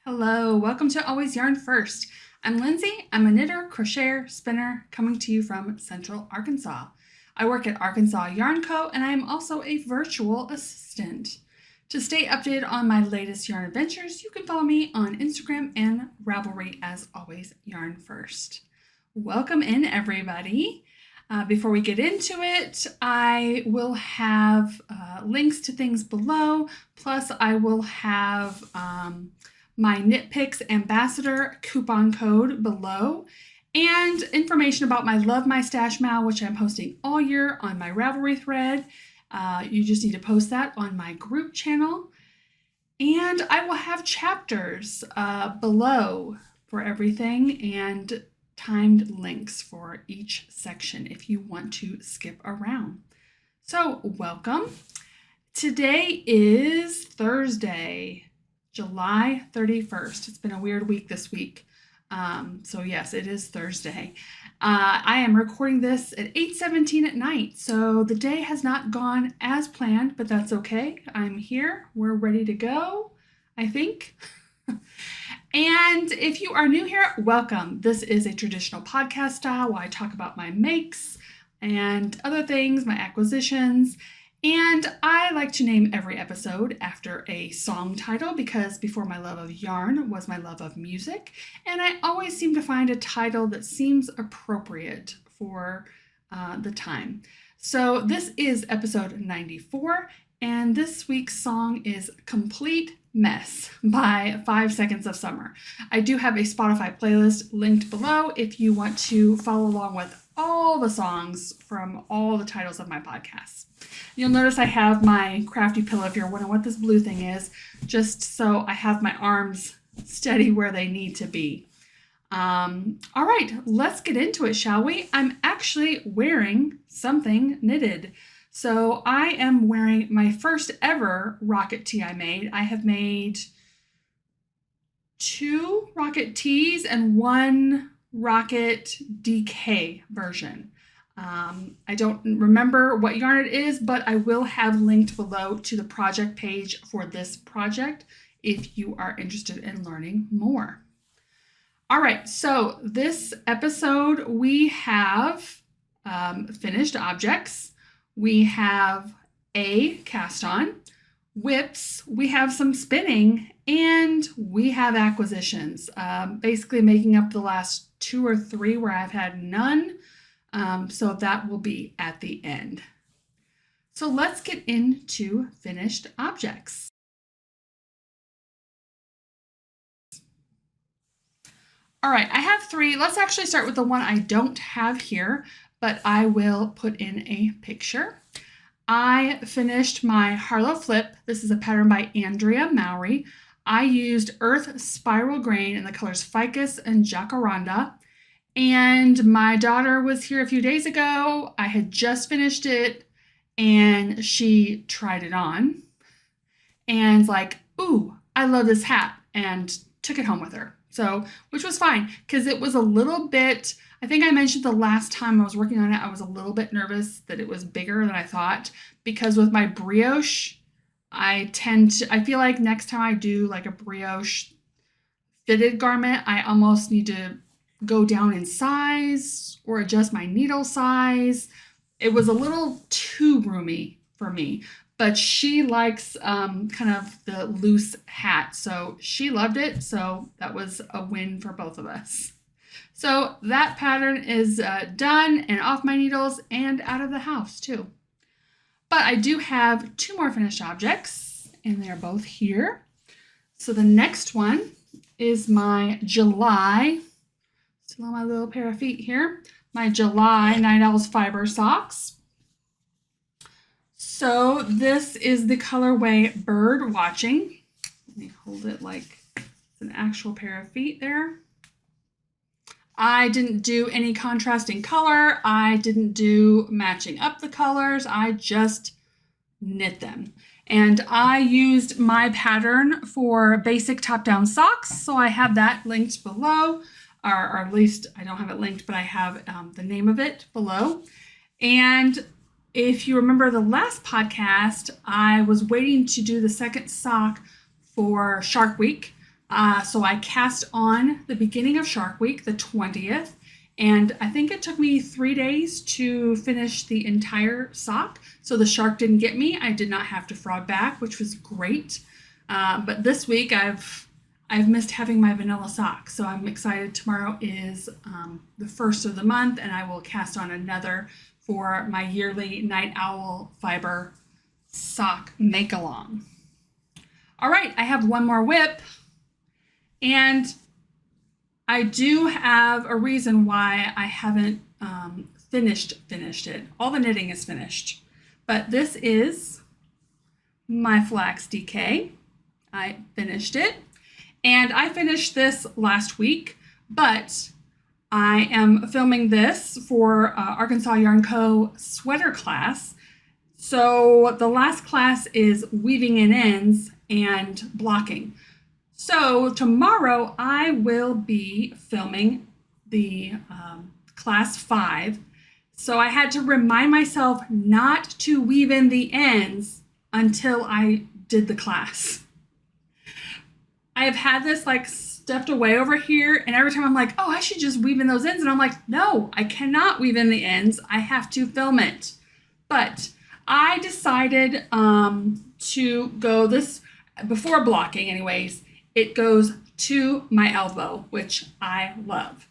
Hello, welcome to Always Yarn First. I'm Lindsey. I'm a knitter, crocheter, spinner coming to you from Central Arkansas. I work at Arkansas Yarn Co. and I am also a virtual assistant. To stay updated on my latest yarn adventures, you can follow me on Instagram and Ravelry as Always Yarn First. Welcome in, everybody. Before we get into it, I will have links to things below, plus I will have my Knit Picks Ambassador coupon code below, and information about my Love My Stash Mal, which I'm posting all year on my Ravelry thread. You just need to post that on my group channel. And I will have chapters below for everything and timed links for each section if you want to skip around. So welcome. Today is Thursday, July 31st. It's been a weird week this week. So yes, it is Thursday. I am recording this at 8:17 at night, so the day has not gone as planned, but that's okay. I'm here. We're ready to go, I think. And if you are new here, welcome. This is a traditional podcast style where I talk about my makes and other things, my acquisitions. And I like to name every episode after a song title because before my love of yarn was my love of music. And I always seem to find a title that seems appropriate for the time. So this is episode 94. And this week's song is Complete Mess by 5 Seconds of Summer. I do have a Spotify playlist linked below if you want to follow along with all the songs from all the titles of my podcasts. You'll notice I have my crafty pillow if you're wondering what this blue thing is, just so I have my arms steady where they need to be. All right, let's get into it, shall we? I'm actually wearing something knitted. So I am wearing my first ever rocket tee I made. I have made 2 rocket tees and 1 rocket DK version. I don't remember what yarn it is, but I will have linked below to the project page for this project if you are interested in learning more. All right, so this episode we have finished objects. We have a cast on, whips, we have some spinning, and we have acquisitions, basically making up the last 2 or 3 where I've had none. So that will be at the end. So let's get into finished objects. All right, I have 3. Let's actually start with the one I don't have here, but I will put in a picture. I finished my Harlow flip. This is a pattern by Andrea Mowry. I used Urth spiral grain in the colors Ficus and Jacoranda. And my daughter was here a few days ago. I had just finished it and she tried it on and like, ooh, I love this hat, and took it home with her. So, which was fine because it was a little bit, I think I mentioned the last time I was working on it, I was a little bit nervous that it was bigger than I thought because with my brioche, I feel like next time I do like a brioche fitted garment, I almost need to go down in size or adjust my needle size. It was a little too roomy for me, but she likes kind of the loose hat, so she loved it, so that was a win for both of us. So that pattern is done and off my needles and out of the house too. But I do have 2 more finished objects, and they're both here. So the next one is my July, still on my little pair of feet here, my July Night Owls fiber socks. So this is the colorway Bird Watching. Let me hold it like it's an actual pair of feet there. I didn't do any contrasting color. I didn't do matching up the colors. I just knit them. And I used my pattern for basic top-down socks. So I have that linked below, or at least I don't have it linked, but I have the name of it below. And if you remember the last podcast, I was waiting to do the second sock for Shark Week So I cast on the beginning of Shark Week, the 20th, and I think it took me 3 days to finish the entire sock. So the shark didn't get me. I did not have to frog back, which was great. But this week I've missed having my vanilla sock. So I'm excited. Tomorrow is the first of the month, and I will cast on another for my yearly Night Owl fiber sock make-along. All right, I have one more whip, and I do have a reason why I haven't finished it. All the knitting is finished, but this is my Flax DK. I finished it, and I finished this last week, but I am filming this for Arkansas Yarn Co. sweater class. So the last class is weaving in ends and blocking. So tomorrow I will be filming the class 5. So I had to remind myself not to weave in the ends until I did the class. I have had this like stuffed away over here, and every time I'm like, oh, I should just weave in those ends. And I'm like, no, I cannot weave in the ends. I have to film it. But I decided to go this, before blocking anyways, it goes to my elbow, which I love.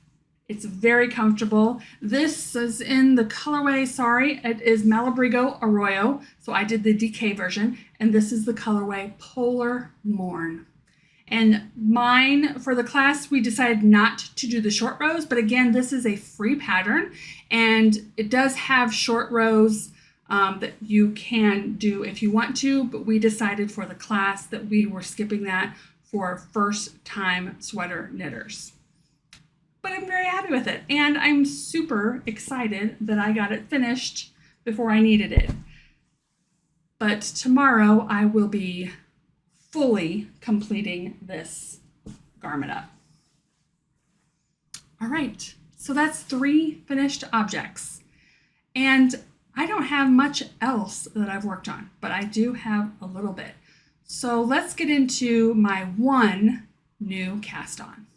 It's very comfortable. This is in the colorway, sorry, it is Malabrigo Arroyo. So I did the DK version, and this is the colorway Polar Morn. And mine, for the class, we decided not to do the short rows, but again, this is a free pattern, and it does have short rows that you can do if you want to, but we decided for the class that we were skipping that for first-time sweater knitters. But I'm very happy with it, and I'm super excited that I got it finished before I needed it. But tomorrow I will be fully completing this garment up. All right, so that's 3 finished objects. And I don't have much else that I've worked on, but I do have a little bit. So let's get into my one new cast on.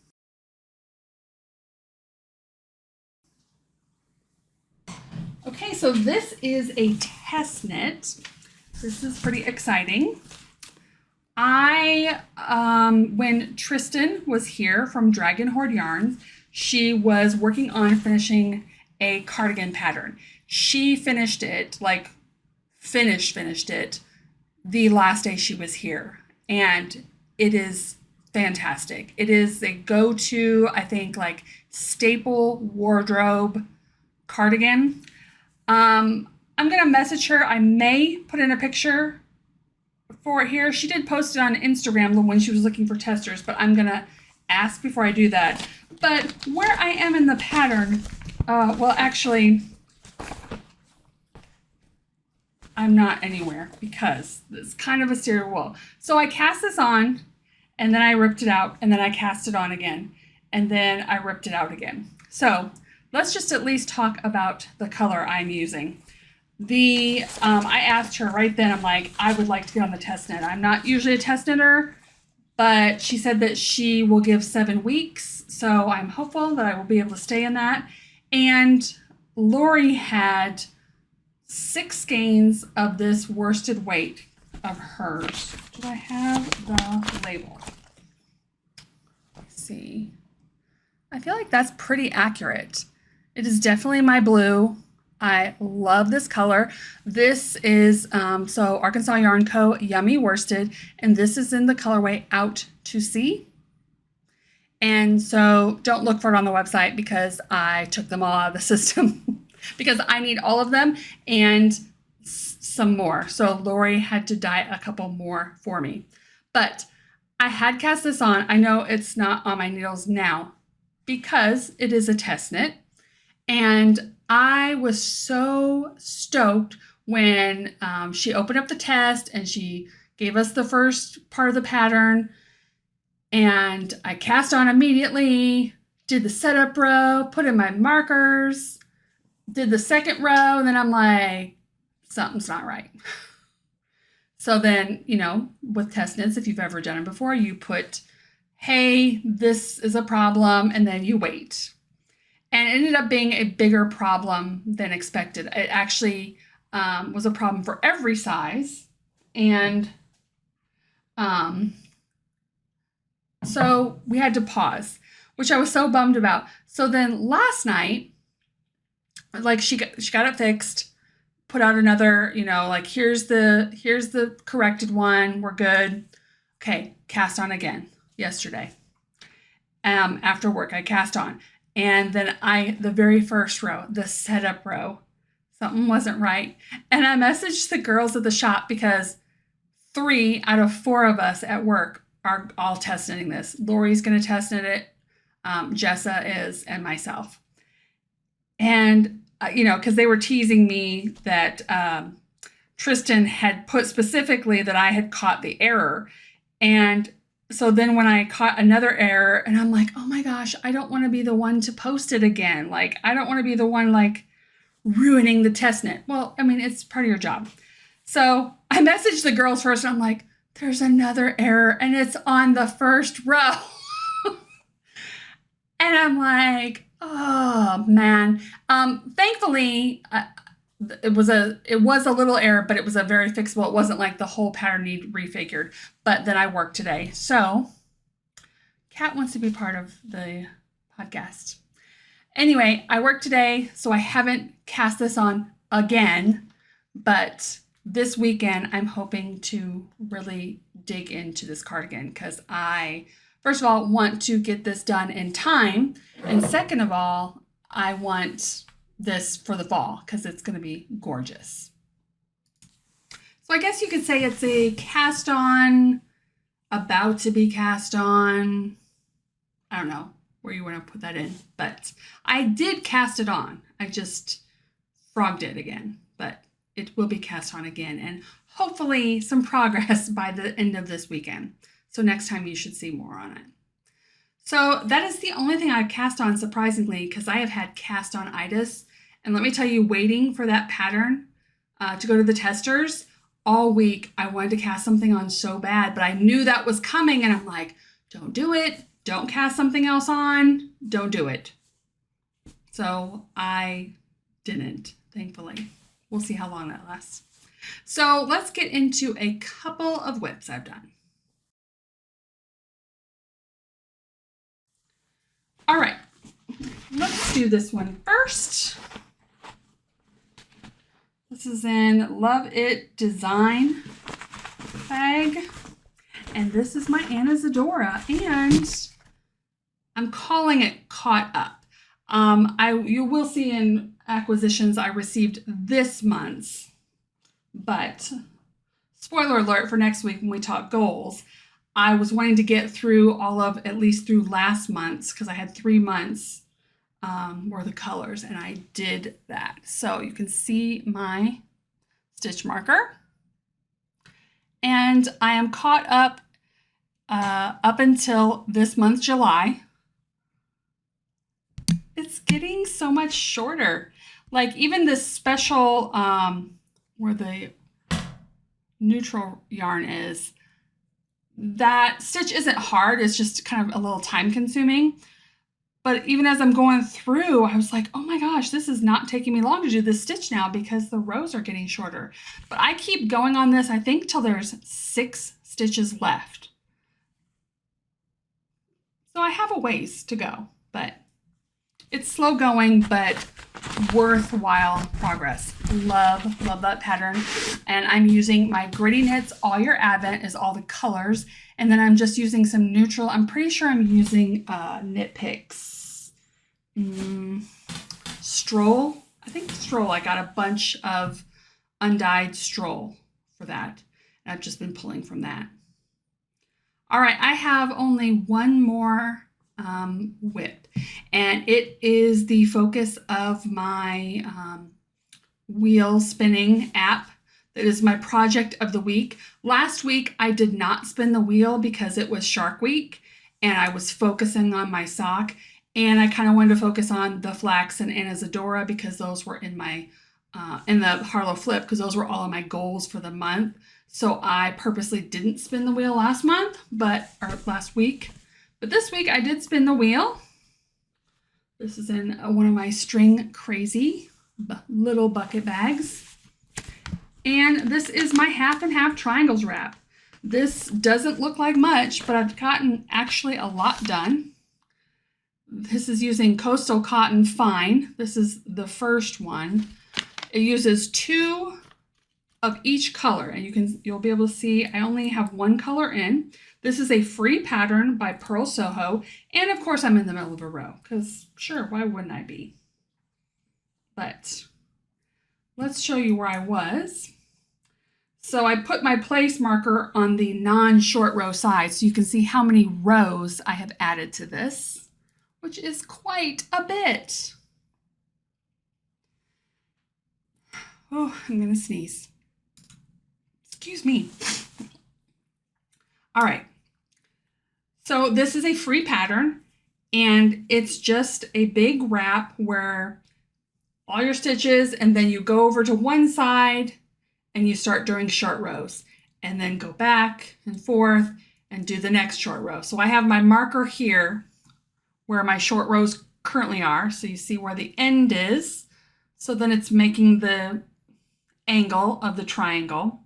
Okay, so this is a test knit. This is pretty exciting. When Trysten was here from Dragon Horde Yarns, she was working on finishing a cardigan pattern. She finished it, like finished it the last day she was here, and it is fantastic. It is a go-to, I think, like staple wardrobe cardigan. I'm gonna message her. I may put in a picture for it here. She did post it on Instagram when she was looking for testers, but I'm gonna ask before I do that. But where I am in the pattern, well, actually, I'm not anywhere because it's kind of a serial wool. So I cast this on, and then I ripped it out, and then I cast it on again, and then I ripped it out again. So let's just at least talk about the color I'm using. I asked her right then, I'm like, I would like to get on the test knit. I'm not usually a test knitter, but she said that she will give 7 weeks. So I'm hopeful that I will be able to stay in that. And Lori had 6 skeins of this worsted weight of hers. Do I have the label? Let's see. I feel like that's pretty accurate. It is definitely my blue. I love this color. This is so Arkansas Yarn Co. Yummy Worsted, and this is in the colorway Out to Sea. And so don't look for it on the website because I took them all out of the system because I need all of them and some more. So Lori had to dye a couple more for me. But I had cast this on. I know it's not on my needles now because it is a test knit. And I was so stoked when she opened up the test and she gave us the first part of the pattern, and I cast on immediately, did the setup row, put in my markers, did the second row, and then I'm like, something's not right. So then, you know, with test knits, if you've ever done it before, you put hey, this is a problem, and then you wait. And it ended up being a bigger problem than expected. It actually was a problem for every size. And so we had to pause, which I was so bummed about. So then last night, like she got it fixed, put out another, like here's the corrected one. We're good. Okay, cast on again yesterday. After work, I cast on. And then the very first row, the setup row, something wasn't right. And I messaged the girls at the shop because 3 out of 4 of us at work are all testing this. Lori's going to test it. Jessa is, and myself. And, because they were teasing me that Trysten had put specifically that I had caught the error. And so then when I caught another error, and I'm like, oh my gosh, I don't want to be the one to post it again. Like, I don't want to be the one ruining the testnet. Well, I mean, it's part of your job. So I messaged the girls first, and I'm like, there's another error, and it's on the first row. And I'm like, oh man. Thankfully, it was a little error, but it was a very fixable. It wasn't like the whole pattern needed refigured. But then I worked today. So Kat wants to be part of the podcast. Anyway, I worked today, so I haven't cast this on again. But this weekend, I'm hoping to really dig into this cardigan because I, first of all, want to get this done in time. And second of all, I want this for the fall because it's going to be gorgeous. So I guess you could say it's a cast on, about to be cast on. I don't know where you want to put that in, but I did cast it on. I just frogged it again, but it will be cast on again and hopefully some progress by the end of this weekend. So next time you should see more on it. So that is the only thing I've cast on, surprisingly, because I have had cast on itis. And let me tell you, waiting for that pattern to go to the testers all week, I wanted to cast something on so bad, but I knew that was coming. And I'm like, don't do it. Don't cast something else on. Don't do it. So I didn't, thankfully. We'll see how long that lasts. So let's get into a couple of whips I've done. All right, let's do this one first. This is in Love It Design bag. And this is my Anesidora, and I'm calling it Caught Up. You will see in acquisitions I received this month's, but spoiler alert for next week when we talk goals, I was wanting to get through at least through last month's because I had 3 months worth of colors, and I did that. So you can see my stitch marker, and I am caught up until this month, July. It's getting so much shorter. Like even this special where the neutral yarn is, that stitch isn't hard. It's just kind of a little time consuming. But even as I'm going through, I was like, oh my gosh, this is not taking me long to do this stitch now because the rows are getting shorter. But I keep going on this, I think, till there's 6 stitches left. So I have a ways to go, but it's slow going, but worthwhile progress. Love that pattern. And I'm using my Gritty Knits All Year Advent is all the colors. And then I'm just using some neutral. I'm pretty sure I'm using Knit Picks. Stroll. I think Stroll. I got a bunch of undyed Stroll for that. And I've just been pulling from that. All right, I have only one more whip, and it is the focus of my wheel spinning app. That is my project of the week. Last week I did not spin the wheel because it was Shark Week and I was focusing on my sock, and I kind of wanted to focus on the Flax and Anesidora because those were in my in the Harlow flip, because those were all of my goals for the month. So I purposely didn't spin the wheel last week, But this week I did spin the wheel. This is in one of my String Crazy little bucket bags. And this is my half and half triangles wrap. This doesn't look like much, but I've gotten actually a lot done. This is using Coastal Cotton Fine. This is the first one. It uses 2 of each color, and you'll be able to see I only have 1 color in. This is a free pattern by Pearl Soho, and of course I'm in the middle of a row, because sure, why wouldn't I be? But let's show you where I was. So I put my place marker on the non-short row side so you can see how many rows I have added to this, which is quite a bit. Oh, I'm gonna sneeze. Excuse me. All right. So this is a free pattern, and it's just a big wrap where all your stitches, and then you go over to one side and you start doing short rows, and then go back and forth and do the next short row. So I have my marker here where my short rows currently are. So you see where the end is. So then it's making the angle of the triangle.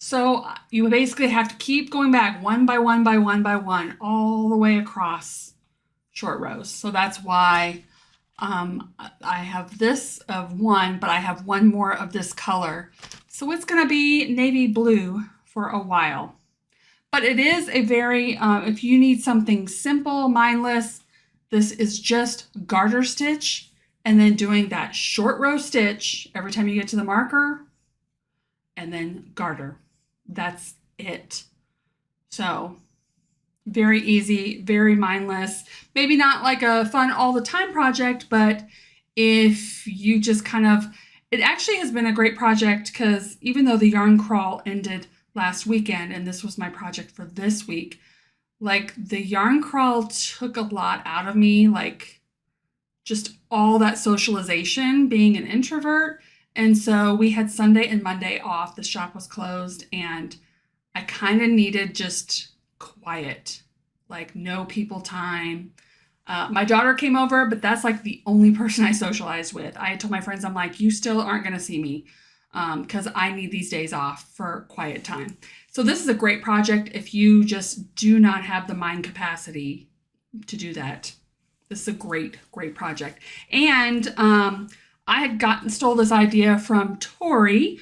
So you basically have to keep going back one by one by one by one all the way across short rows. So that's why I have this of 1, but I have 1 more of this color. So it's going to be navy blue for a while. But it is a very, if you need something simple, mindless, this is just garter stitch and then doing that short row stitch every time you get to the marker and then garter. That's it. So very easy, very mindless. Maybe not like a fun all the time project, but if you just kind of, it actually has been a great project because even though the yarn crawl ended last weekend and this was my project for this week, like the yarn crawl took a lot out of me, like just all that socialization, being an introvert. And so we had Sunday and Monday off. The shop was closed and I kind of needed just quiet, like no people time. My daughter came over, but that's like the only person I socialized with. I told my friends, I'm like, you still aren't going to see me because I need these days off for quiet time. So this is a great project if you just do not have the mind capacity to do that. This is a great, great project. And I had stole this idea from Tori.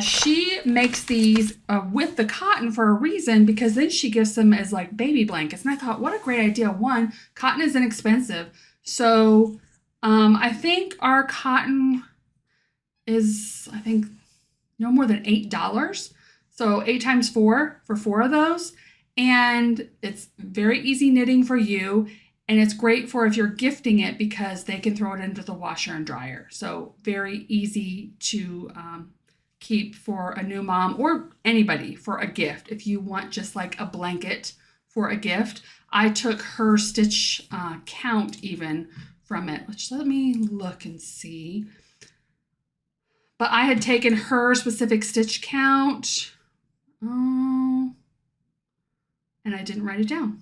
She makes these with the cotton for a reason, because then she gives them as like baby blankets. And I thought, what a great idea. One, cotton is inexpensive. So I think our cotton is, I think, no more than $8. So 8 times 4 for 4 of those. And it's very easy knitting for you. And it's great for if you're gifting it because they can throw it into the washer and dryer. So very easy to keep for a new mom or anybody for a gift. If you want just like a blanket for a gift. I took her stitch count even from it, which let me look and see. But I had taken her specific stitch count. Oh, and I didn't write it down.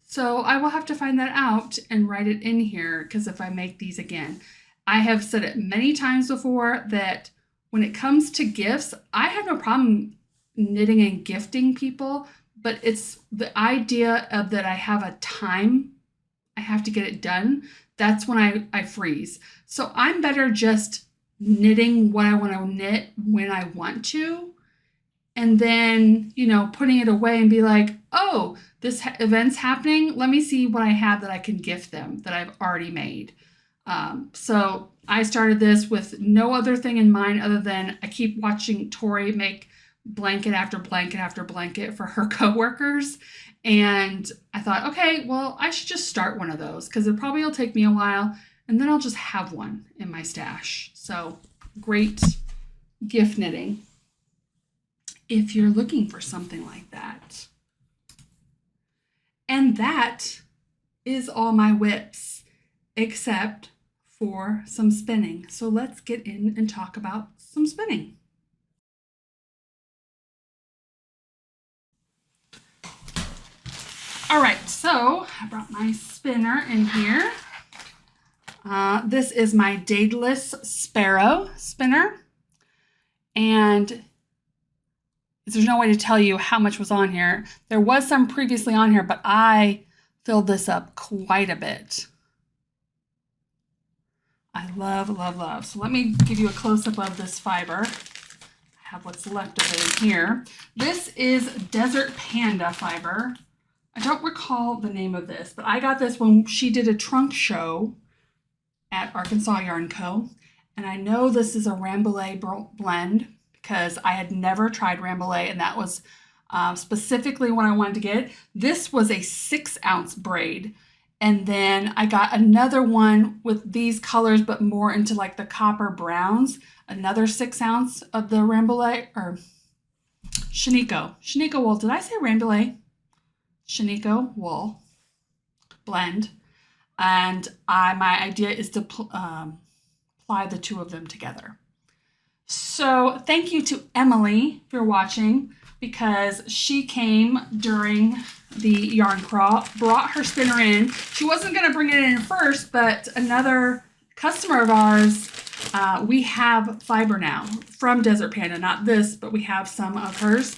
So I will have to find that out and write it in here, because if I make these again, I have said it many times before that when it comes to gifts, I have no problem knitting and gifting people, but it's the idea of that I have a time, I have to get it done. That's when I freeze. So I'm better just knitting what I want to knit when I want to, and then, you know, putting it away and be like, oh, this event's happening. Let me see what I have that I can gift them that I've already made. So I started this with no other thing in mind other than I keep watching Tori make blanket after blanket after blanket for her coworkers. And I thought, okay, well, I should just start one of those because it probably will take me a while and then I'll just have one in my stash. So great gift knitting if you're looking for something like that. And that is all my whips, except for some spinning. So let's get in and talk about some spinning. All right, so I brought my spinner in here. This is my Daedalus Sparrow spinner. And there's no way to tell you how much was on here. There was some previously on here, but I filled this up quite a bit. I love, love, love. So let me give you a close-up of this fiber. I have what's left of it in here. This is Desert Panda fiber. I don't recall the name of this, but I got this when she did a trunk show at Arkansas Yarn Co. And I know this is a Rambouillet blend because I had never tried Rambouillet, and that was specifically what I wanted to get. This was a 6-ounce braid. And then I got another one with these colors, but more into like the copper browns. Another 6-ounce of the Rambouillet, or Shiniko wool. Did I say Rambouillet? Shiniko wool blend. And my idea is to apply the two of them together. So thank you to Emily if you're watching, because she came during the yarn crawl, brought her spinner in. She wasn't going to bring it in first, but another customer of ours, we have fiber now from Desert Panda. Not this, but we have some of hers.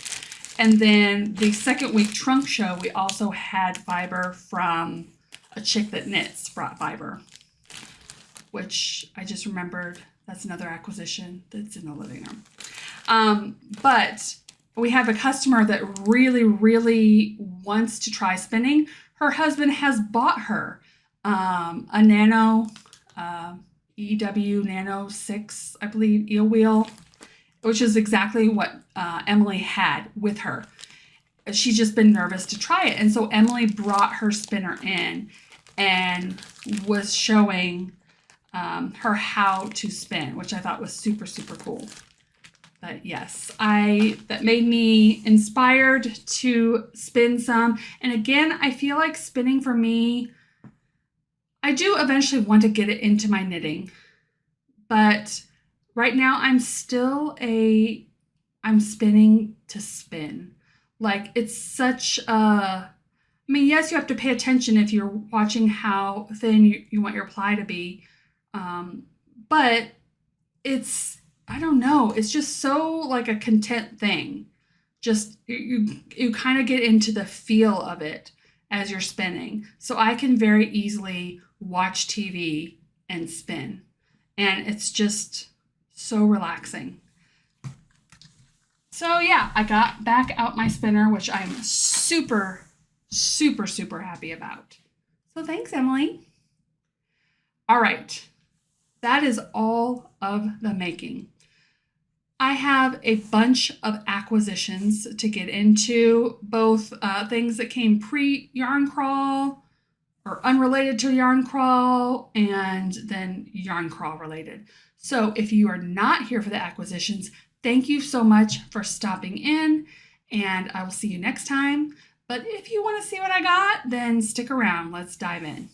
And then the second week trunk show, we also had fiber from a chick that knits, brought fiber, which I just remembered that's another acquisition that's in the living room. But we have a customer that really, really wants to try spinning. Her husband has bought her a Nano, EW Nano 6, I believe, eel wheel, which is exactly what Emily had with her. She's just been nervous to try it. And so Emily brought her spinner in and was showing her how to spin, which I thought was super, super cool. But yes, that made me inspired to spin some. And again, I feel like spinning for me, I do eventually want to get it into my knitting. But right now I'm spinning to spin. Like, it's such a, yes, you have to pay attention if you're watching how thin you want your ply to be. But I don't know, it's just so like a content thing. Just you kind of get into the feel of it as you're spinning. So I can very easily watch TV and spin. And it's just so relaxing. So yeah, I got back out my spinner, which I'm super, super, super happy about. So thanks, Emily. All right. That is all of the making. I have a bunch of acquisitions to get into, both things that came pre-yarn crawl or unrelated to yarn crawl, and then yarn crawl related. So if you are not here for the acquisitions, thank you so much for stopping in, and I will see you next time. But if you want to see what I got, then stick around. Let's dive in.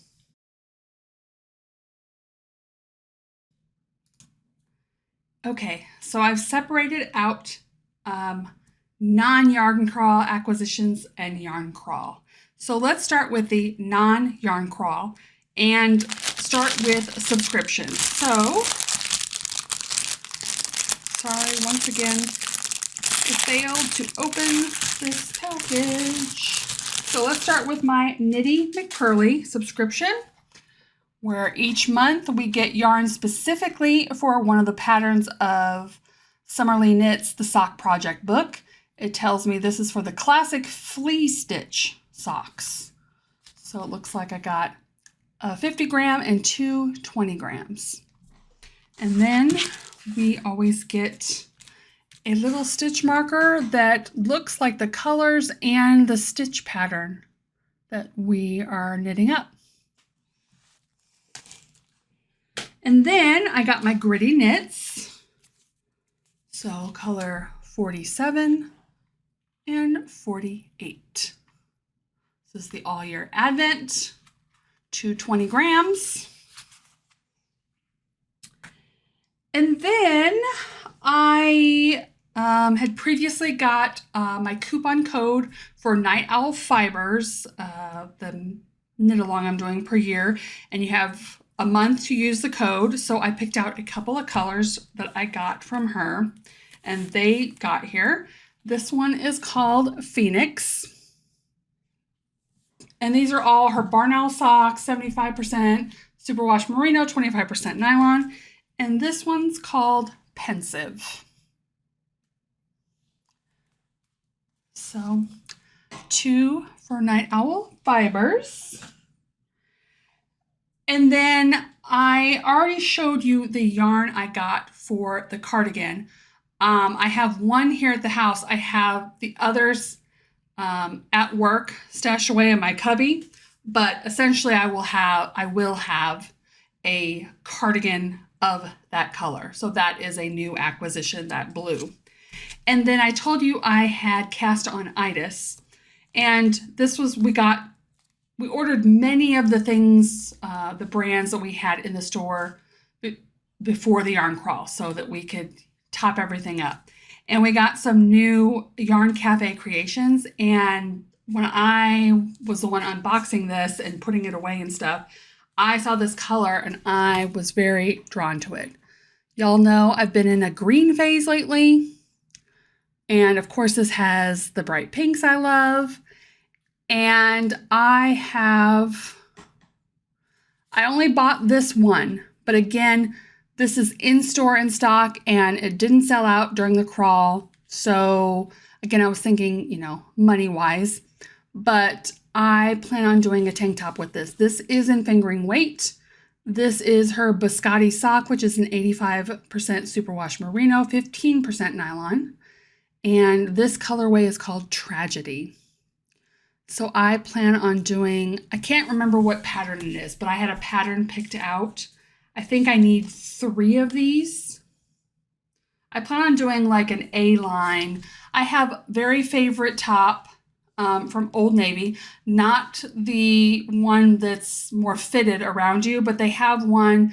Okay, so I've separated out non-yarn crawl acquisitions and yarn crawl. So let's start with the non-yarn crawl and start with subscriptions. So, sorry, once again, it failed to open this package. So let's start with my Knitty McPurley subscription, where each month we get yarn specifically for one of the patterns of Summerly Knits, the Sock Project book. It tells me this is for the classic flea stitch socks. So it looks like I got a 50 gram and two 20 grams. And then we always get a little stitch marker that looks like the colors and the stitch pattern that we are knitting up. And then I got my Gritty Knits. So color 47 and 48. This is the All Year Advent, 220 grams. And then I had previously got my coupon code for Night Owl Fibers, the knit along I'm doing per year, and you have a month to use the code. So I picked out a couple of colors that I got from her, and they got here. This one is called Phoenix. And these are all her barn owl socks, 75% superwash merino, 25% nylon. And this one's called Pensive. So 2 for Night Owl Fibers. And then I already showed you the yarn I got for the cardigan. I have one here at the house. I have the others at work stashed away in my cubby, but essentially I will have a cardigan of that color. So that is a new acquisition, that blue. And then I told you I had cast on itis, and this was, we ordered many of the things, the brands that we had in the store before the yarn crawl so that we could top everything up. And we got some new Yarn Cafe creations, and when I was the one unboxing this and putting it away and stuff, I saw this color and I was very drawn to it. Y'all know I've been in a green phase lately. And of course this has the bright pinks I love. And I only bought this one, but again, this is in store in stock and it didn't sell out during the crawl. So again, I was thinking, money wise, but I plan on doing a tank top with this. This is in fingering weight. This is her biscotti sock, which is an 85% superwash merino, 15% nylon. And this colorway is called Tragedy. So I plan on doing, I can't remember what pattern it is, but I had a pattern picked out. I think I need 3 of these. I plan on doing like an A-line. I have very favorite top from Old Navy, not the one that's more fitted around you, but they have one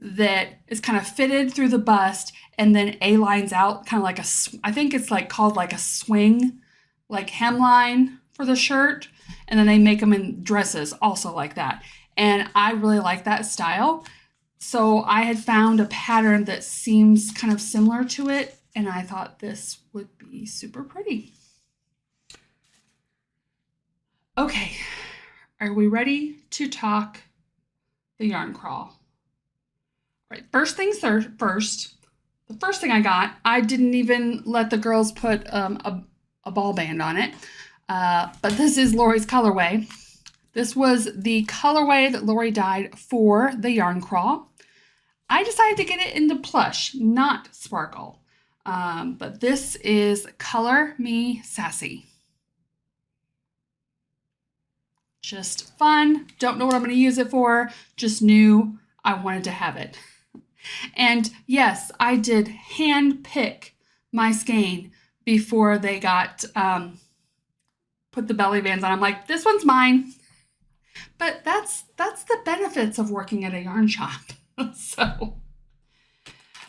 that is kind of fitted through the bust and then A-lines out, kind of like I think it's like called like a swing, like hemline for the shirt. And then they make them in dresses also like that. And I really like that style. So I had found a pattern that seems kind of similar to it, and I thought this would be super pretty. Okay, are we ready to talk the yarn crawl? All right, first things first, the first thing I got, I didn't even let the girls put a ball band on it, but this is Lori's colorway. This was the colorway that Lori dyed for the yarn crawl. I decided to get it into plush, not sparkle. But this is Color Me Sassy. Just fun. Don't know what I'm going to use it for. Just knew I wanted to have it. And yes, I did hand pick my skein before they got put the belly bands on. I'm like, this one's mine. But that's the benefits of working at a yarn shop.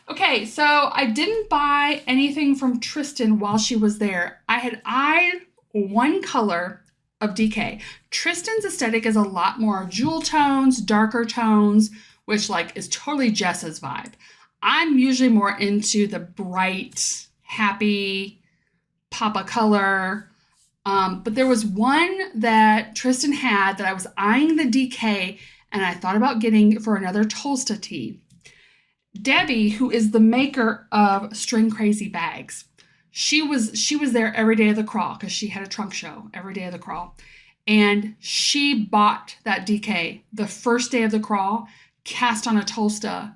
Okay, so I didn't buy anything from Trysten while she was there. I had eyed one color of DK. Trysten's aesthetic is a lot more jewel tones, darker tones, which is totally Jess's vibe. I'm usually more into the bright, happy, pop of color. But there was one that Trysten had that I was eyeing the DK and I thought about getting for another Tolsta tee. Debbie, who is the maker of String Crazy bags, she was there every day of the crawl because she had a trunk show every day of the crawl. And she bought that DK the first day of the crawl, cast on a Tolsta.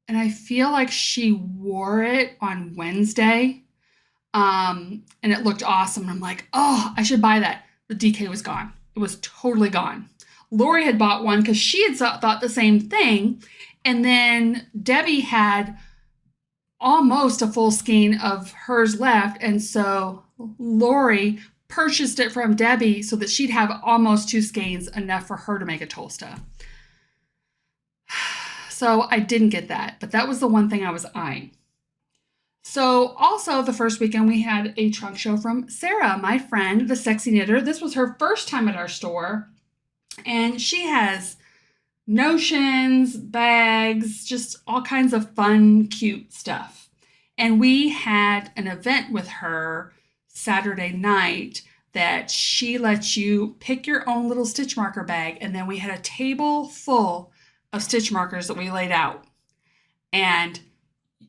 And I feel like she wore it on Wednesday. And it looked awesome. And I'm like, oh, I should buy that. The DK was gone. It was totally gone. Lori had bought one because she had thought the same thing. And then Debbie had almost a full skein of hers left. And so Lori purchased it from Debbie so that she'd have almost 2 skeins, enough for her to make a Tolsta. So I didn't get that, but that was the one thing I was eyeing. So also the first weekend we had a trunk show from Sarah, my friend, the sexy knitter. This was her first time at our store. And she has notions, bags, just all kinds of fun, cute stuff. And we had an event with her Saturday night that she lets you pick your own little stitch marker bag. And then we had a table full of stitch markers that we laid out. And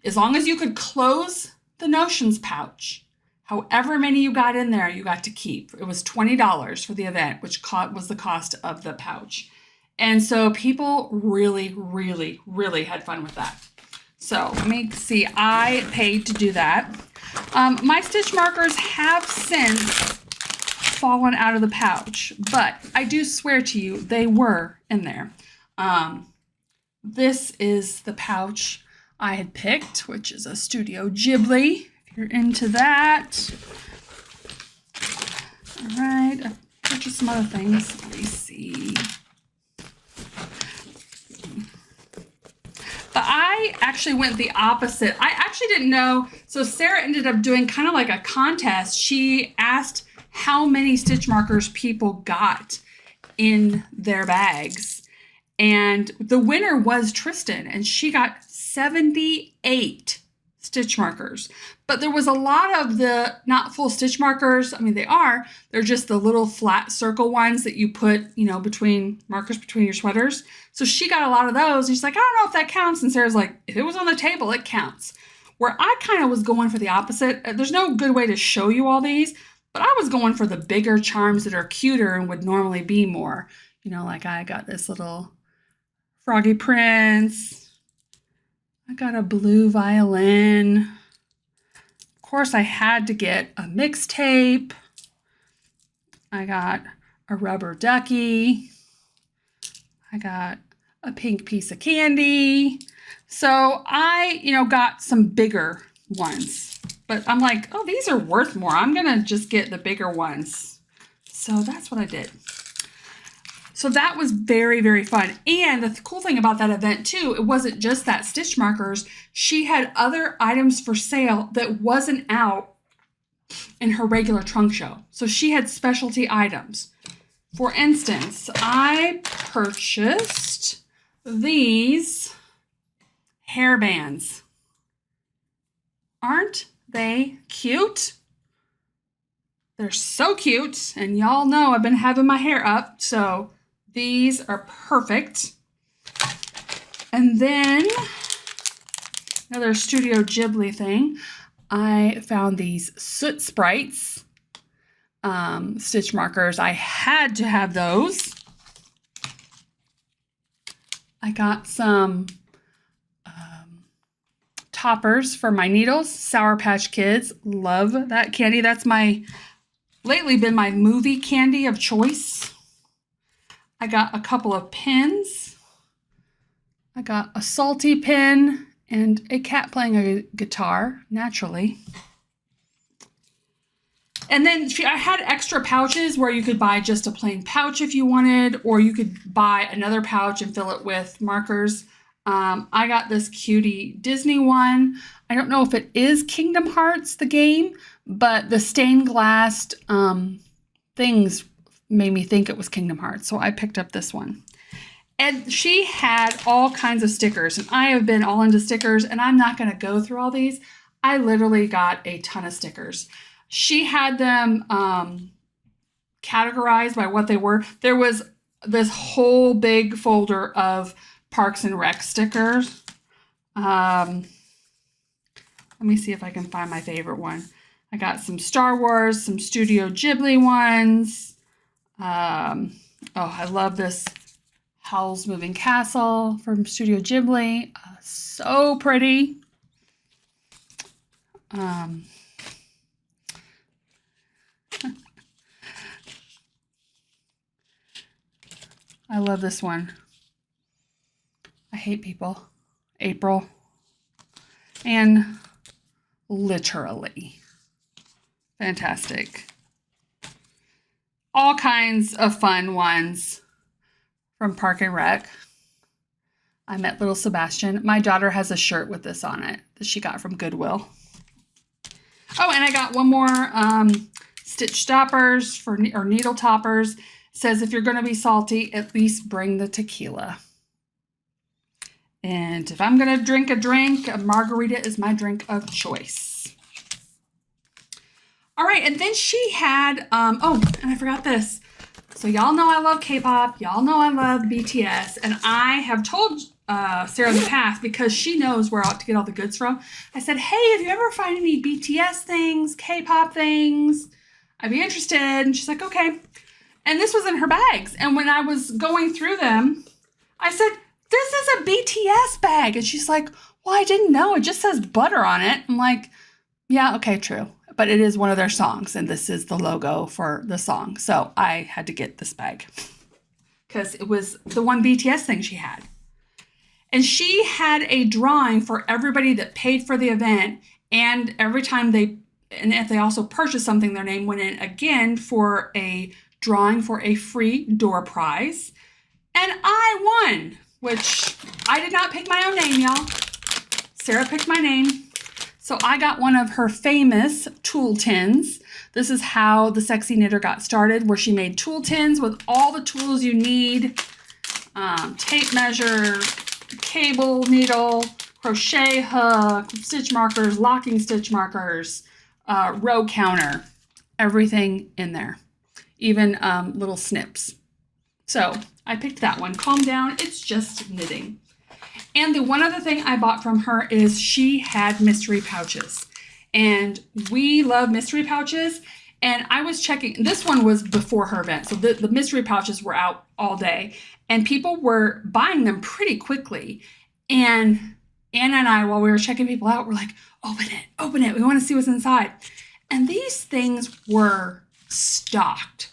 as long as you could close the notions pouch, however many you got in there, you got to keep. It was $20 for the event, which was the cost of the pouch. And so people really, really, really had fun with that. So let me see, I paid to do that. My stitch markers have since fallen out of the pouch, but I do swear to you, they were in there. This is the pouch I had picked, which is a Studio Ghibli, if you're into that. All right, I purchased some other things. Let me see. But I actually went the opposite. I actually didn't know. So Sarah ended up doing kind of like a contest. She asked how many stitch markers people got in their bags. And the winner was Trysten, and she got 78 stitch markers. But there was a lot of the not full stitch markers. I mean, they're just the little flat circle ones that you put, you know, between markers between your sweaters. So she got a lot of those. And she's like, I don't know if that counts. And Sarah's like, if it was on the table, it counts. Where I kind of was going for the opposite. There's no good way to show you all these, but I was going for the bigger charms that are cuter and would normally be more, you know, like I got this little Froggy Prince. I got a blue violin. Of course, I had to get a mixtape. I got a rubber ducky. I got a pink piece of candy. So I, got some bigger ones. But I'm like, oh, these are worth more. I'm going to just get the bigger ones. So that's what I did. So that was very, very fun. And the cool thing about that event too, it wasn't just that stitch markers. She had other items for sale that wasn't out in her regular trunk show. So she had specialty items. For instance, I purchased these hairbands. Aren't they cute? They're so cute. And y'all know I've been having my hair up, so these are perfect. And then another Studio Ghibli thing. I found these soot sprites stitch markers. I had to have those. I got some toppers for my needles. Sour Patch Kids. Love that candy. That's lately been my movie candy of choice. I got a couple of pins. I got a salty pin and a cat playing a guitar, naturally. And then I had extra pouches where you could buy just a plain pouch if you wanted, or you could buy another pouch and fill it with markers. I got this cutie Disney one. I don't know if it is Kingdom Hearts, the game, but the stained glass things made me think it was Kingdom Hearts. So I picked up this one. And she had all kinds of stickers. And I have been all into stickers. And I'm not going to go through all these. I literally got a ton of stickers. She had them categorized by what they were. There was this whole big folder of Parks and Rec stickers. Let me see if I can find my favorite one. I got some Star Wars, some Studio Ghibli ones. I love this Howl's Moving Castle from Studio Ghibli. So pretty. I love this one. I hate people. April. And literally. Fantastic. All kinds of fun ones from Park and Rec. I met little Sebastian. My daughter has a shirt with this on it that she got from Goodwill. Oh, and I got one more stitch stoppers or needle toppers. It says if you're going to be salty, at least bring the tequila. And if I'm going to drink a drink, a margarita is my drink of choice. All right, and then she had, oh, and I forgot this. So y'all know I love K-pop. Y'all know I love BTS. And I have told Sarah in the past, because she knows where I ought to get all the goods from. I said, hey, if you ever find any BTS things, K-pop things, I'd be interested. And she's like, okay. And this was in her bags. And when I was going through them, I said, this is a BTS bag. And she's like, well, I didn't know. It just says butter on it. I'm like, yeah, okay, true. But it is one of their songs. And this is the logo for the song. So I had to get this bag because it was the one BTS thing she had. And she had a drawing for everybody that paid for the event. And every time and if they also purchased something, their name went in again for a drawing for a free door prize. And I won, which I did not pick my own name, y'all. Sarah picked my name. So I got one of her famous tool tins. This is how the Sexy Knitter got started, where she made tool tins with all the tools you need. Tape measure, cable, needle, crochet hook, stitch markers, locking stitch markers, row counter, everything in there, even little snips. So I picked that one. Calm down, it's just knitting. And the one other thing I bought from her is she had mystery pouches. And we love mystery pouches. And I was checking, this one was before her event. So the mystery pouches were out all day. And people were buying them pretty quickly. And Anna and I, while we were checking people out, were like, open it. We want to see what's inside. And these things were stocked.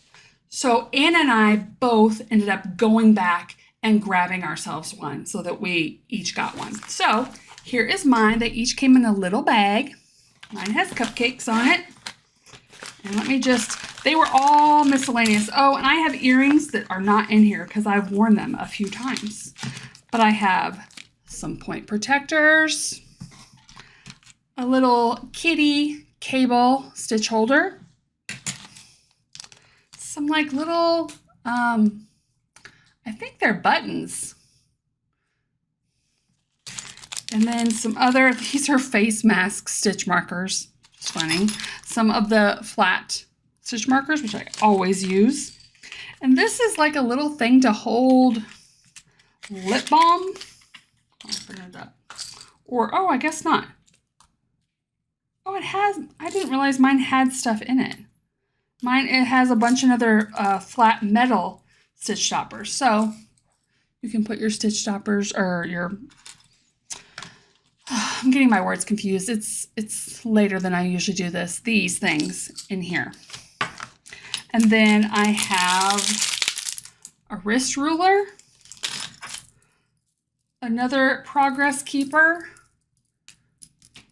So Anna and I both ended up going back and grabbing ourselves one so that we each got one. So here is mine. They each came in a little bag. Mine has cupcakes on it. And let me they were all miscellaneous. Oh, and I have earrings that are not in here because I've worn them a few times. But I have some point protectors, a little kitty cable stitch holder, some like little, I think they're buttons. And then some other, these are face mask stitch markers. It's funny. Some of the flat stitch markers, which I always use. And this is like a little thing to hold lip balm. I'll open it up. Or, oh, I guess not. Oh, it has, I didn't realize mine had stuff in it. It has a bunch of other flat metal stitch stoppers. So you can put your stitch stoppers or your, I'm getting my words confused. It's later than I usually do this. These things in here. And then I have a wrist ruler, another progress keeper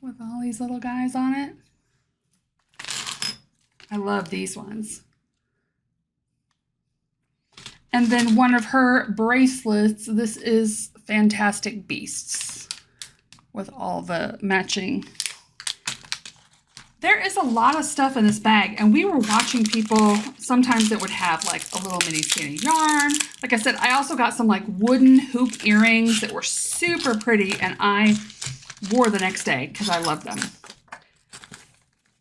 with all these little guys on it. I love these ones. And then one of her bracelets. This is Fantastic Beasts with all the matching. There is a lot of stuff in this bag, and we were watching people sometimes that would have like a little mini skinny yarn. Like I said, I also got some like wooden hoop earrings that were super pretty, and I wore the next day because I love them.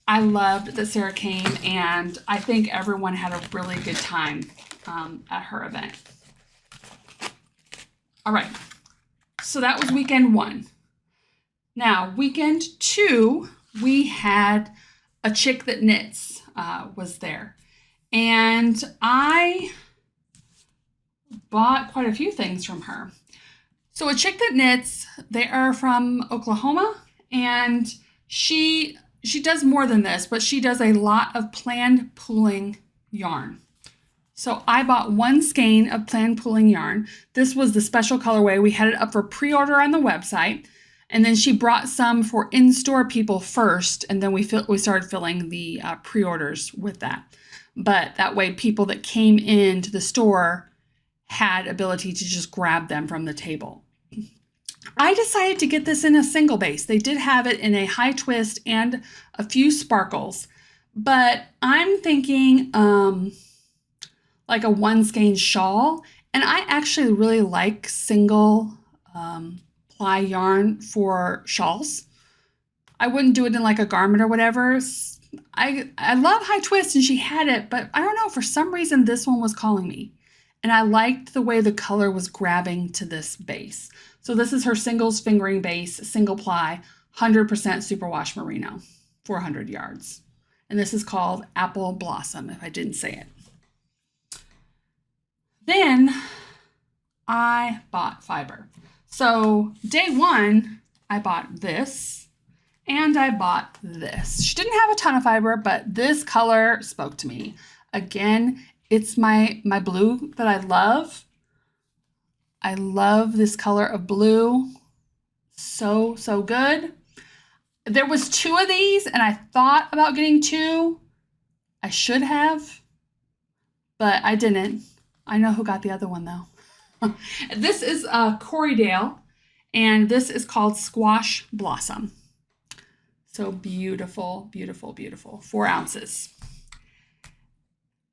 I loved that Sarah came, and I think everyone had a really good time at her event. All right, so that was weekend 1. Now, weekend 2, we had a chick that knits was there. And I bought quite a few things from her. So a chick that knits, they are from Oklahoma, and she does more than this, but she does a lot of planned pooling yarn. So I bought 1 skein of planned pooling yarn. This was the special colorway. We had it up for pre-order on the website. And then she brought some for in-store people first, and then we started filling the pre-orders with that. But that way people that came into the store had ability to just grab them from the table. I decided to get this in a single base. They did have it in a high twist and a few sparkles, but I'm thinking like a one skein shawl. And I actually really like single ply yarn for shawls. I wouldn't do it in like a garment or whatever. I love high twist and she had it, but I don't know, for some reason this one was calling me. And I liked the way the color was grabbing to this base. So this is her singles fingering base, single ply, 100% superwash merino, 400 yards. And this is called Apple Blossom, if I didn't say it. Then I bought fiber. So day one, I bought this and I bought this. She didn't have a ton of fiber, but this color spoke to me. Again, it's my blue that I love. I love this color of blue. So good. There was 2 of these and I thought about getting 2. I should have, but I didn't. I know who got the other one though. This is Corriedale and this is called Squash Blossom. So beautiful, beautiful, beautiful. 4 ounces.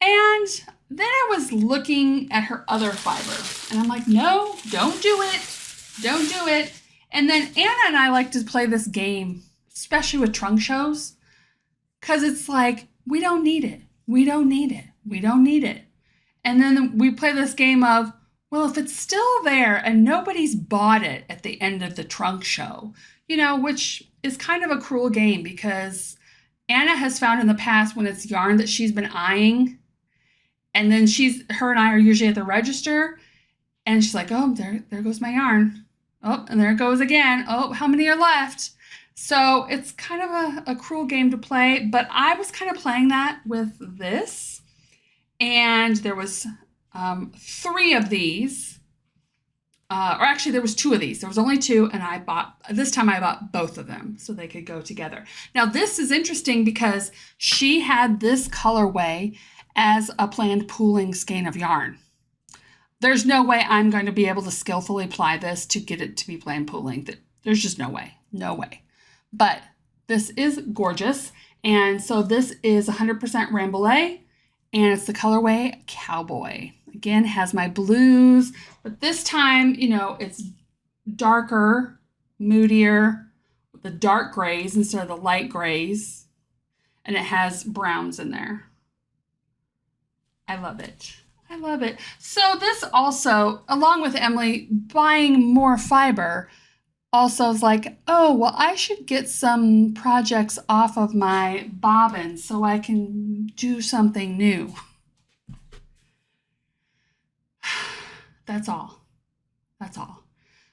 And then I was looking at her other fiber and I'm like, no, don't do it. Don't do it. And then Anna and I like to play this game, especially with trunk shows, because it's like, we don't need it. We don't need it. We don't need it. And then we play this game of, well, if it's still there and nobody's bought it at the end of the trunk show, you know, which is kind of a cruel game because Anna has found in the past when it's yarn that she's been eyeing, and then her and I are usually at the register, and she's like, oh, there goes my yarn. Oh, and there it goes again. Oh, how many are left? So it's kind of a cruel game to play, but I was kind of playing that with this, and there was 3 of these, or actually there was 2 of these. There was only 2, and this time I bought both of them so they could go together. Now this is interesting because she had this colorway as a planned pooling skein of yarn. There's no way I'm going to be able to skillfully ply this to get it to be planned pooling. There's just no way, no way. But this is gorgeous. And so this is 100% Rambouillet, and it's the colorway Cowboy. Again, has my blues, but this time, you know, it's darker, moodier, with the dark grays instead of the light grays, and it has browns in there. I love it. I love it. So this also, along with Emily buying more fiber, also is like, oh, well, I should get some projects off of my bobbin so I can do something new. That's all. That's all.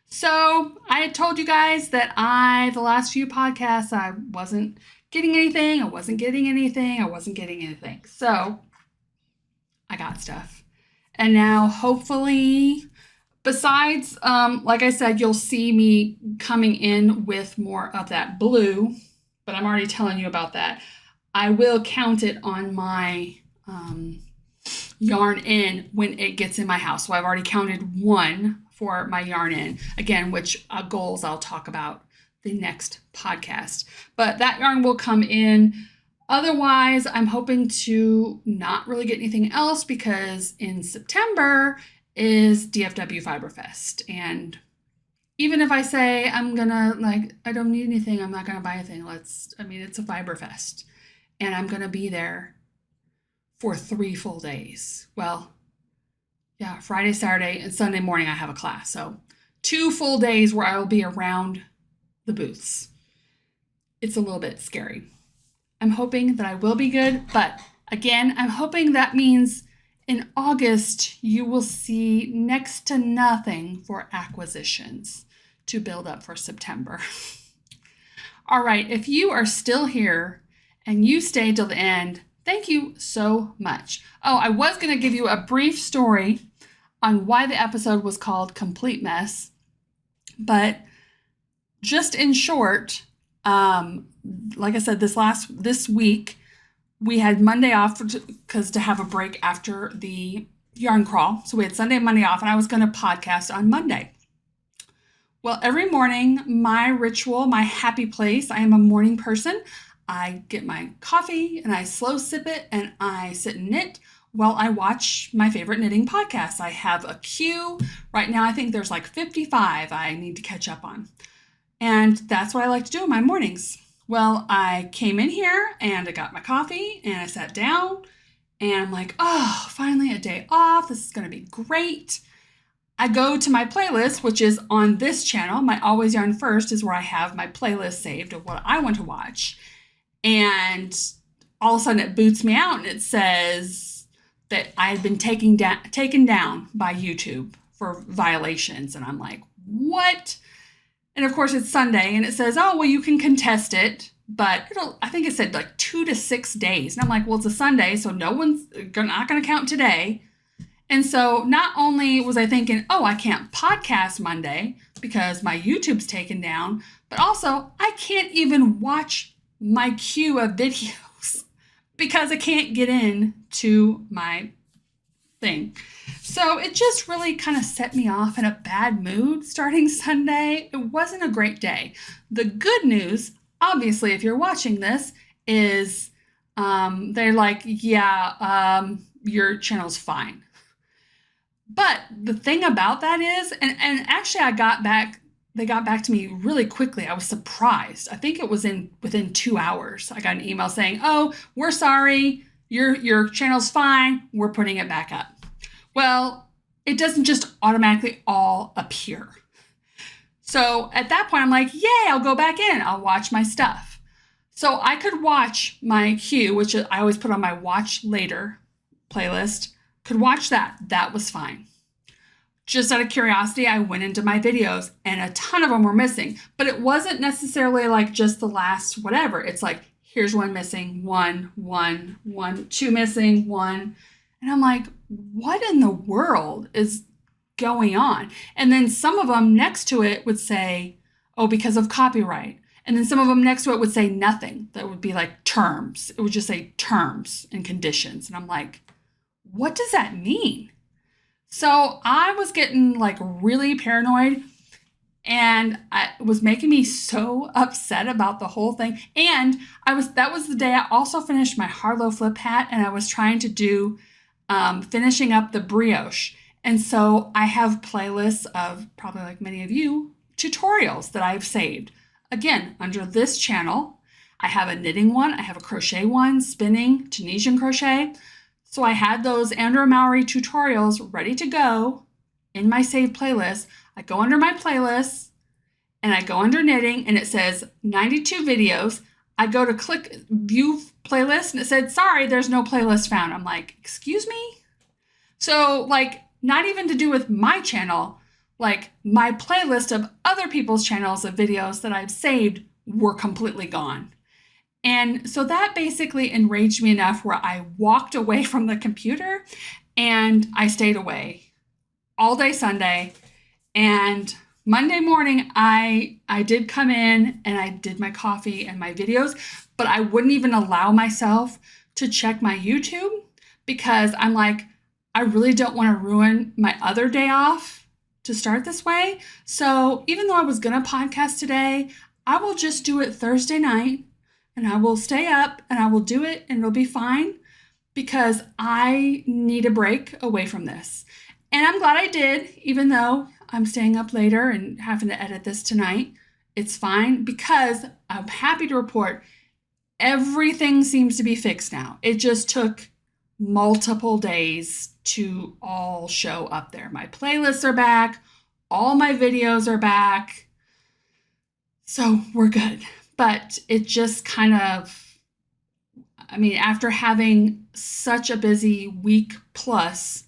So I had told you guys that the last few podcasts, I wasn't getting anything. I wasn't getting anything. So I got stuff. And now hopefully, besides, like I said, you'll see me coming in with more of that blue, but I'm already telling you about that. I will count it on my yarn in when it gets in my house. So I've already counted 1 for my yarn in, again, which goals I'll talk about the next podcast. But that yarn will come in. Otherwise, I'm hoping to not really get anything else because in September is DFW Fiber Fest. And even if I say I'm gonna, I don't need anything, I'm not gonna buy anything. It's a Fiber Fest. And I'm gonna be there for 3 full days. Well, yeah, Friday, Saturday, and Sunday morning I have a class. So 2 full days where I will be around the booths. It's a little bit scary. I'm hoping that I will be good, but again, I'm hoping that means in August, you will see next to nothing for acquisitions to build up for September. All right, if you are still here and you stayed till the end, thank you so much. Oh, I was going to give you a brief story on why the episode was called Complete Mess, but just in short, like I said, this week, we had Monday off to have a break after the yarn crawl. So we had Sunday and Monday off, and I was going to podcast on Monday. Well, every morning, my ritual, my happy place, I am a morning person. I get my coffee and I slow sip it and I sit and knit while I watch my favorite knitting podcasts. I have a queue. Right now, I think there's like 55 I need to catch up on. And that's what I like to do in my mornings. Well, I came in here and I got my coffee and I sat down and I'm like, oh, finally a day off. This is going to be great. I go to my playlist, which is on this channel. My Always Yarn First is where I have my playlist saved of what I want to watch. And all of a sudden it boots me out and it says that I had been taken down by YouTube for violations. And I'm like, what? And of course it's Sunday and it says, oh, well, you can contest it. But I think it said like 2 to 6 days. And I'm like, well, it's a Sunday, so not going to count today. And so not only was I thinking, oh, I can't podcast Monday because my YouTube's taken down, but also I can't even watch my queue of videos because I can't get in to my thing. So it just really kind of set me off in a bad mood starting Sunday. It wasn't a great day. The good news, obviously, if you're watching this, is they're like, yeah, your channel's fine. But the thing about that is, and actually they got back to me really quickly. I was surprised. I think it was within 2 hours. I got an email saying, oh, we're sorry, your channel's fine, we're putting it back up. Well, it doesn't just automatically all appear. So at that point, I'm like, yay, I'll go back in, I'll watch my stuff. So I could watch my queue, which I always put on my watch later playlist, could watch that. That was fine. Just out of curiosity, I went into my videos and a ton of them were missing, but it wasn't necessarily like just the last whatever. It's like, here's one missing, one, two missing, one. And I'm like, what in the world is going on? And then some of them next to it would say, oh, because of copyright. And then some of them next to it would say nothing. That would be like terms. It would just say terms and conditions. And I'm like, what does that mean? So I was getting like really paranoid and it was making me so upset about the whole thing. And that was the day I also finished my Harlow flip hat and I was trying to do finishing up the brioche. And so I have playlists of, probably like many of you, tutorials that I've saved. Again, under this channel, I have a knitting one, I have a crochet one, spinning, Tunisian crochet. So I had those Andrea Mowry tutorials ready to go in my saved playlist. I go under my playlists and I go under knitting and it says 92 videos. I go to click view playlist and it said, sorry, there's no playlist found. I'm like, excuse me? So like, not even to do with my channel, like my playlist of other people's channels of videos that I've saved were completely gone. And so that basically enraged me enough where I walked away from the computer and I stayed away all day Sunday. And Monday morning, I did come in and I did my coffee and my videos, but I wouldn't even allow myself to check my YouTube because I'm like, I really don't want to ruin my other day off to start this way. So even though I was going to podcast today, I will just do it Thursday night. And I will stay up and I will do it and it'll be fine because I need a break away from this. And I'm glad I did, even though I'm staying up later and having to edit this tonight. It's fine because I'm happy to report everything seems to be fixed now. It just took multiple days to all show up there. My playlists are back. All my videos are back. So we're good. But it just kind of, I mean, after having such a busy week plus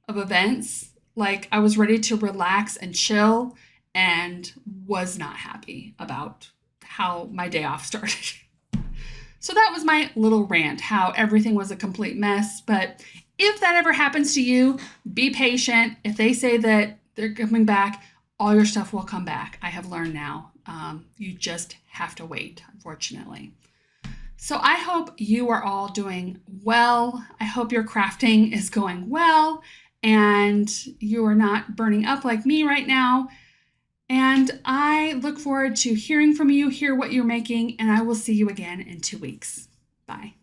of events, like I was ready to relax and chill and was not happy about how my day off started. So that was my little rant, how everything was a complete mess. But if that ever happens to you, be patient. If they say that they're coming back, all your stuff will come back. I have learned now. You just have to wait, unfortunately. So I hope you are all doing well. I hope your crafting is going well and you are not burning up like me right now. And I look forward to hearing from you, hear what you're making, and I will see you again in 2 weeks. Bye.